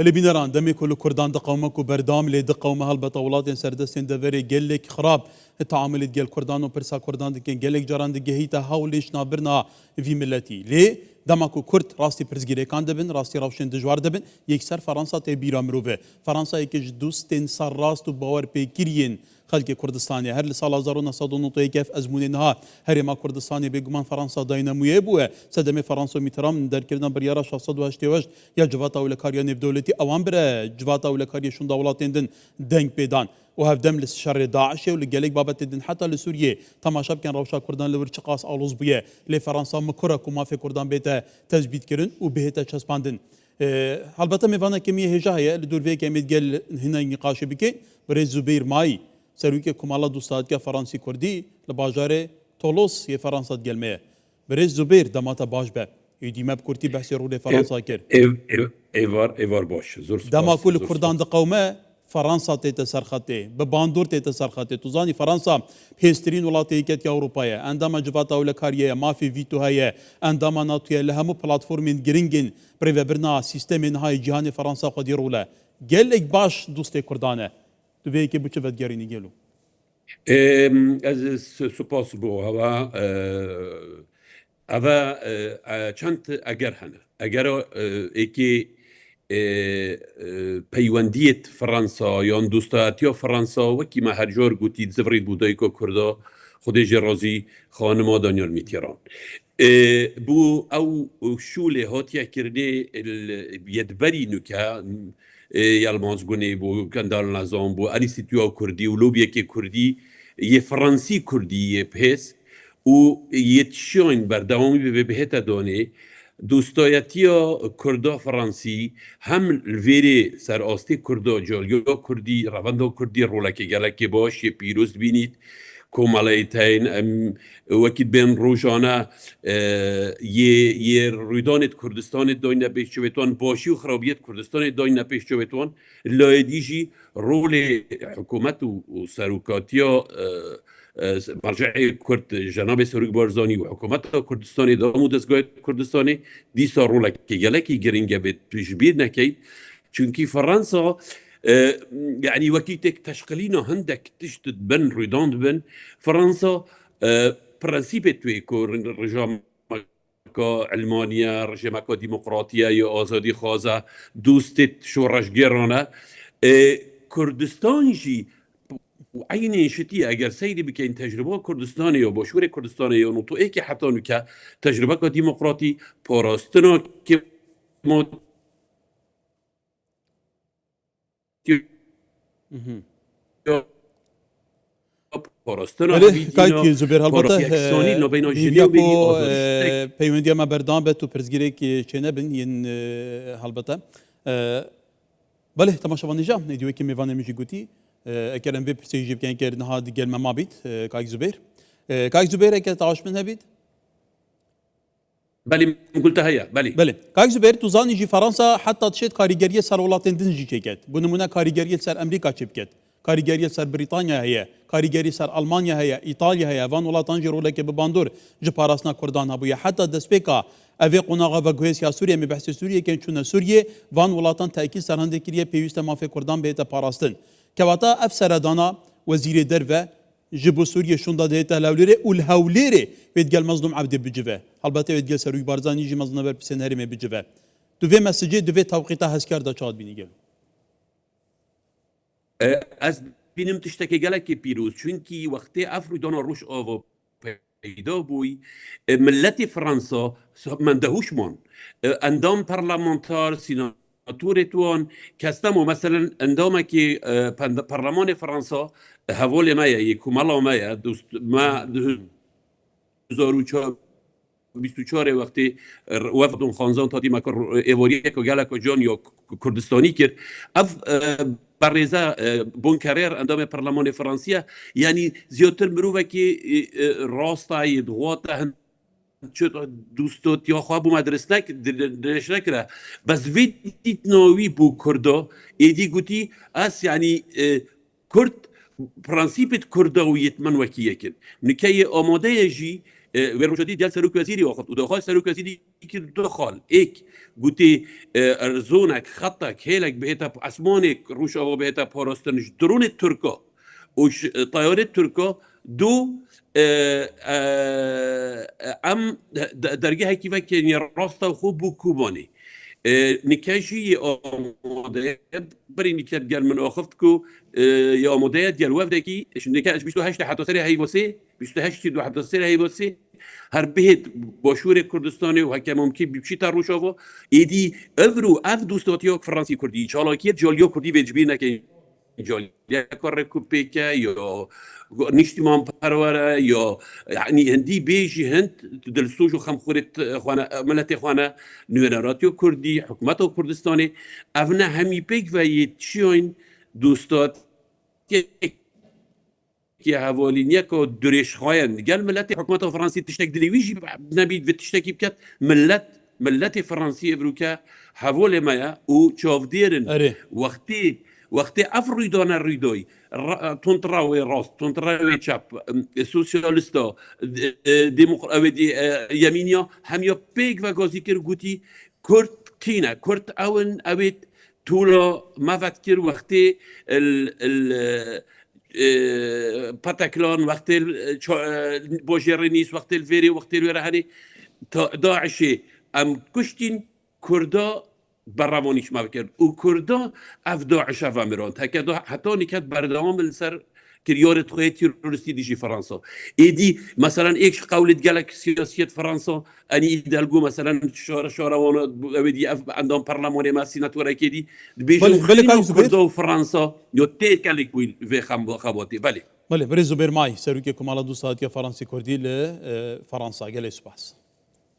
اللي بينران دمي كل كردان دقومك وبردام لي دقوم هالبطولات سردستين دفري قال خراب التعامل ديال كردان وبرسا كردان دكين قال لك جران دقهيتا هاوليش نابرنا في ملتي ليه دماكو كرد راستي برزگیری کان دبن راستی روشن دجوار دبن یکسر فرانسا تی بیرا مروه فرانسا یکیش دوستین سر راست و باور پیکرین خلق کردستانی هر سال 1991 ازمون نها هر ما کردستانی بگمان فرانسا داینامویه بوه صدمه فرانسا میترام در کردن بریارا 688 یا جواتا ولکاریا نف دولتی اوان بره جواتا ولکاریا شون دولتین دن دنگ پیدان وهفدم للشر داعش ولقالك بابت الدين حتى لسوريا تماشا كان روشا كردان لورشقاس أولوز بيه لفرنسا مكرك وما في كردان بيتا تثبيت كرن وبهتا تشسباندن البته میوانه کمیه هجاهیه لدور وی کمید گل هنا نقاش بکه برای زبیر مای سروی که کمالا دوستاد که فرانسی کردی لباجاره تولوس یه فرانسا گلمه برای زبیر دماتا باش به یدیمه بکرتی بحثی رو فرانسا کرد ایوار باش دما کل کردان دقومه فرانسا تيتا خطي بباندور تيتا خطي توزاني فرنسا بيسترين ولاتی که اروپایه عندما جواتا ولکاریه ما في فيتو هي عندما ناتويه لهم بلاتفورمين جرينجن بريفا برنا سيستم نهاي جهان فرنسا قدير ولا قال لك باش دوستي كردانه تو في كي بوچفت گريني گلو از سپاس بو هوا چند اگر هنه اگر ایکی پەیوەندیت فرانسا یان دوستایەتیە فرانسا وەکی ما هەر جۆر گوتی زڤڕی بودایکۆ کووردا خودێژێ ڕۆزی خانما دانیال میتێران بوو ئەو شولێ هاتیەکردێ یەدبەری نوکە یالمازگونێ بۆ گەندال نەزان بۆ ئەنیستیتویا کوردی و لۆبیەکێ کوردی یە فرانسی کوردی یە پێس و یەتشۆین بەردەوامی بێ بهێتە دۆنێ دوستایەتیە کوردا فرانسی هم الویری سر آستی کردا جالگا کردی رواندا کردی رولکی گلکی باش یه پیروز بینید کومالایتین وکیل بین روزانه یه رویدانت کردستان داینه پیش چوبتوان باشی و خرابیت کردستان داینه پیش چوبتوان لایدیجی رول حکومت و سروکاتیا مرجع کرد جناب سروک بارزانی و حکومت کردستانی دامو دستگاه کردستانی دیسا رولک که گلکی گرینگه به تشبیر نکید چونکی فرانسا يعني وكيتك تشقلينا هندك تشتت بن ريداند بن فرنسا برانسيبت ويكو رجام علمانيا رجام ديمقراطية يا آزادي خازة دوستت شورش گرانه كردستان جي وعين شتي اگر سيدي بكين تجربه كردستانيه وبشور كردستانيه ونطو ايكي حتى نكا تجربه ديمقراطي باراستنا كي كايتي زبير هالبطه بيبيكو بيونديا ما بردان بتو برزگيريك چنه بن ين هالبطه بله تماشا ونجا نديو كي ميفان ميجي گوتي اكرم في برسيجي بكين كيرن هاد قال ما بيت كايك زبير اكل تعاش منها بيت بله قلتها هي بله كايك زبير توزاني جي فرنسا حتى تشيت كاريجريه سر ولاتين دنجي كيكت بنمونه كاريجريه سر امريكا تشبكت كاريجريه سر بريطانيا هي كاريجريه سر المانيا هي ايطاليا هي فان ولاتان جيرو لك بباندور جي باراسنا كردان ابويا حتى دسبيكا اوی قناغا و گوهسیا سوریه می بحث سوریه که چون سوریه وان ولاتان تاکید سرهنده کریه پیوست مافی کردان بهت پاراستن كواتا افسر دانا وزير درفه جبو سوريا شوندا دهتا لوليري والهوليري بيتقال مظلوم عبد بجفه البته بيتقال سروي بارزاني جي مظلوم بر بسنهري مي بجفه دوفي مسجي دوفي توقيتا هسكار دا چاد بيني گل از بینم تشتكي گلك پیروز چونکی وقتی افرودانا روش آوا پیدا بوی ملت فرانسا من دهوش من اندام پارلمانتار سینا تورتوان كاستمو مثلا عندما كي برلمان فرنسا هوال ما يكمل ما دوست ما 2024 وقتی وفد خانزان تادی مکر ایواری که گله که جان یا کردستانی کرد اف برزا بونکریر اندام پارلمان فرانسیا یعنی زیادتر مروه که راستای دغوات دوستات یا خواب و مدرس درش نکره بس ویدیت ناوی بو کردا ایدی گوتی اس یعنی کرد پرانسیپت کرداویت من وکیه کن نکه آماده جی ورمجدي ديال سروك وزيري وقت ودخل سروك وزيري كي دخل إيك قلتي زونك خطك هيلك بهتا أسمانك روشا وبهتا باراستنش درون التركا وش طيارة التركا دو ام درجه كيف كان راستا خوب وكوباني نكاشي آماده برای نکات گل من آخفت کو یا آماده دیال وفدکی نکاش 28 حتی سری هی واسه 28 دو حتی سری هی واسه هر بهت باشور کردستانی و حکم ممکن بیشتر تا روشاوا ایدی افرو اف دوستاتیا فرانسی کردی چالاکیت جالیا کردی وجبی نکه جالیا کار کوپیکا یا نشتمان پرواره یا یعنی هندی بیجی هند دلسوج و خمخورت خانه ملت خانه نوراراتیو کردی حکومت کردستانی افنا همی پیک و یتشین دوستات که حوالینیه که درش خواهند گل ملت حکومت فرانسی تشتک دلیویجی نبید و تشتکی بکت ملت فرانسی افروکا حوال مایا و چاودیرن وقتی افریدان ریدوی تونتراوی راست تونتراوی چپ سوسیالیستا یمینیا همیا پیک و گازی کر گوتی کرد کینه کرد اون اوید تولا مفت کر وقتی پاتاکلان وقتی بوجرینیس وقتی الفيري وقتی الورهاني داعشی ام کشتین کردا برامونیش ما بکرد و کردا اف داعش و میران حتی نکات بردام السر كريورة خوية تيرورستي ديجي فرنسا إيدي مثلا إيش قولت جالك سياسية فرنسا أني إدالجو مثلا شارع وانا بدي عندهم برلمان ما سيناتورا كذي بيجوا كردو فرنسا يوتيك عليك ويل في خباتي بله بريزو بيرماي سيروكي كمالا دوستات يا فرنسي كردي لفرنسا جالي سباس